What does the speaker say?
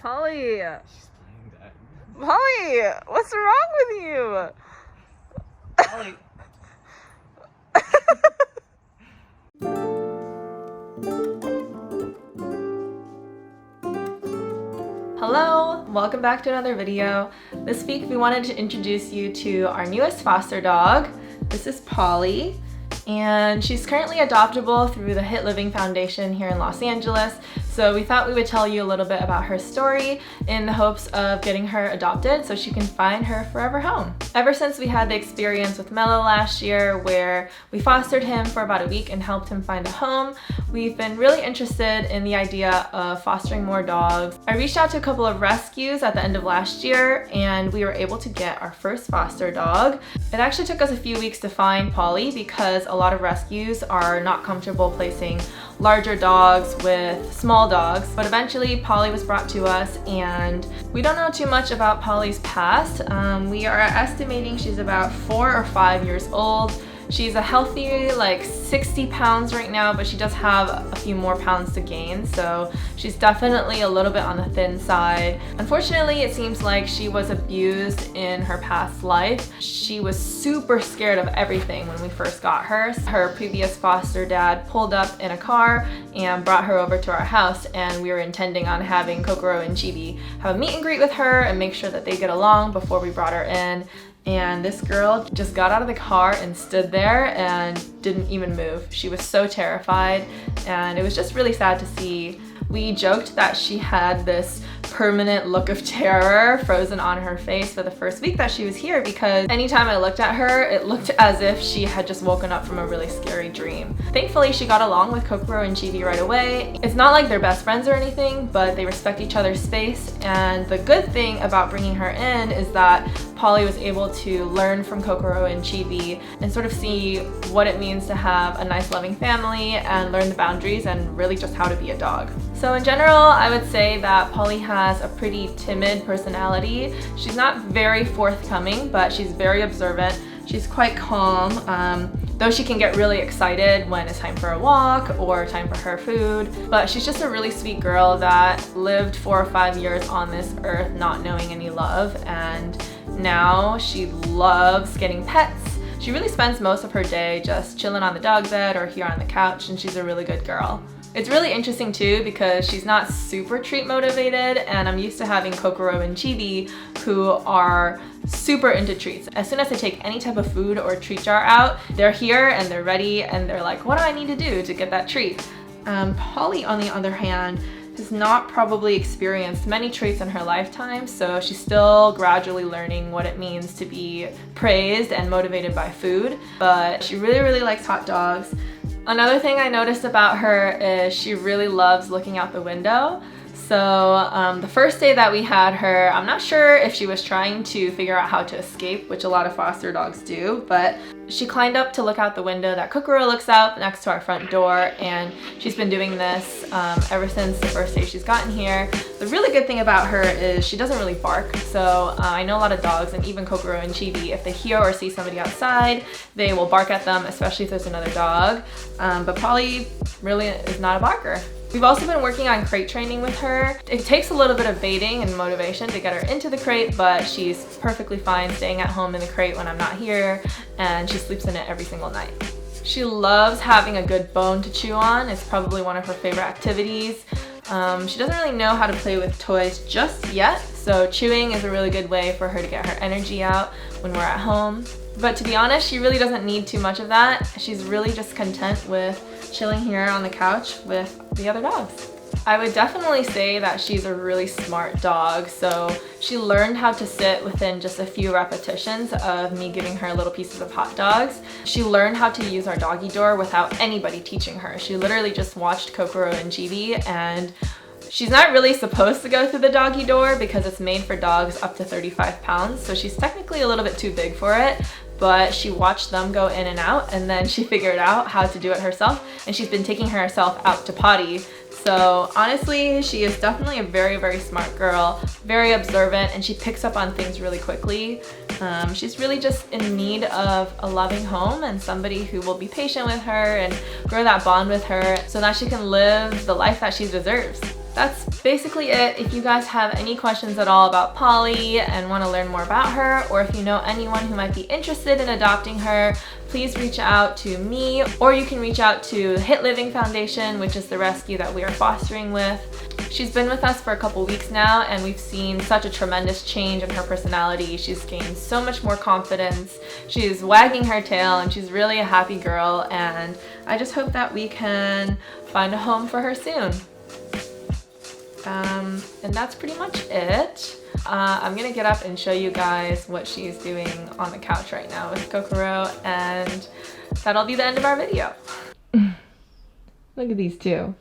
Polly! She's playing that. Polly! What's wrong with you? Polly! Hello! Welcome back to another video. This week we wanted to introduce you to our newest foster dog. This is Polly, and she's currently adoptable through the Hit Living Foundation here in Los Angeles. So we thought we would tell you a little bit about her story in the hopes of getting her adopted so she can find her forever home. Ever since we had the experience with Mello last year where we fostered him for about a week and helped him find a home, we've been really interested in the idea of fostering more dogs. I reached out to a couple of rescues at the end of last year and we were able to get our first foster dog. It actually took us a few weeks to find Polly because a lot of rescues are not comfortable placing larger dogs with small dogs, but eventually Polly was brought to us, and we don't know too much about Pollys Past. We are estimating she's about 4 or 5 years old. She's a healthy, like 60 pounds right now, but she does have a few more pounds to gain, so she's definitely a little bit on the thin side. Unfortunately, it seems like she was abused in her past life. She was super scared of everything when we first got her. Her previous foster dad pulled up in a car and brought her over to our house, and we were intending on having Kokoro and Chibi have a meet and greet with her and make sure that they get along before we brought her in. And this girl just got out of the car and stood there and didn't even move. She was so terrified, and it was just really sad to see. We joked that she had this permanent look of terror frozen on her face for the first week that she was here, because anytime I looked at her, it looked as if she had just woken up from a really scary dream. Thankfully, she got along with Kokoro and Chibi right away. It's not like they're best friends or anything, but they respect each other's space, and the good thing about bringing her in is that Polly was able to learn from Kokoro and Chibi and sort of see what it means to have a nice loving family and learn the boundaries and really just how to be a dog. So in general, I would say that Polly has a pretty timid personality. She's not very forthcoming, but she's very observant. She's quite calm, though she can get really excited when it's time for a walk or time for her food. But she's just a really sweet girl that lived 4 or 5 years on this earth not knowing any love, and now she loves getting pets. She really spends most of her day just chilling on the dog bed or here on the couch, and she's a really good girl. It's really interesting too because she's not super treat motivated, and I'm used to having Kokoro and Chibi who are super into treats. As soon as I take any type of food or treat jar out, they're here and they're ready and they're like, what do I need to do to get that treat? Polly, on the other hand, has not probably experienced many treats in her lifetime, so she's still gradually learning what it means to be praised and motivated by food, but she really likes hot dogs. Another thing I noticed about her is she really loves looking out the window. So the first day that we had her, I'm not sure if she was trying to figure out how to escape, which a lot of foster dogs do, but she climbed up to look out the window that Kokoro looks out next to our front door, and she's been doing this ever since the first day she's gotten here. The really good thing about her is she doesn't really bark. So I know a lot of dogs, and even Kokoro and Chibi, if they hear or see somebody outside, they will bark at them, especially if there's another dog. But Polly really is not a barker. We've also been working on crate training with her. It takes a little bit of baiting and motivation to get her into the crate, but she's perfectly fine staying at home in the crate when I'm not here, and she sleeps in it every single night. She loves having a good bone to chew on. It's probably one of her favorite activities. She doesn't really know how to play with toys just yet, so chewing is a really good way for her to get her energy out when we're at home. But to be honest, she really doesn't need too much of that. She's really just content with chilling here on the couch with the other dogs. I would definitely say that she's a really smart dog. So she learned how to sit within just a few repetitions of me giving her little pieces of hot dogs. She learned how to use our doggy door without anybody teaching her. She literally just watched Kokoro and Chibi, and she's not really supposed to go through the doggy door because it's made for dogs up to 35 pounds. So she's technically a little bit too big for it. But she watched them go in and out, and then she figured out how to do it herself, and she's been taking herself out to potty. So honestly, she is definitely a very smart girl, very observant, and she picks up on things really quickly. She's really just in need of a loving home and somebody who will be patient with her and grow that bond with her so that she can live the life that she deserves. that's basically it. If you guys have any questions at all about Polly and want to learn more about her, or if you know anyone who might be interested in adopting her, please reach out to me, or you can reach out to Hit Living Foundation, which is the rescue that we are fostering with. She's been with us for a couple weeks now, and we've seen such a tremendous change in her personality. She's gained so much more confidence. She's wagging her tail, and she's really a happy girl, and I just hope that we can find a home for her soon. And that's pretty much it. I'm gonna get up and show you guys what she's doing on the couch right now with Kokoro, and that'll be the end of our video. Look at these two.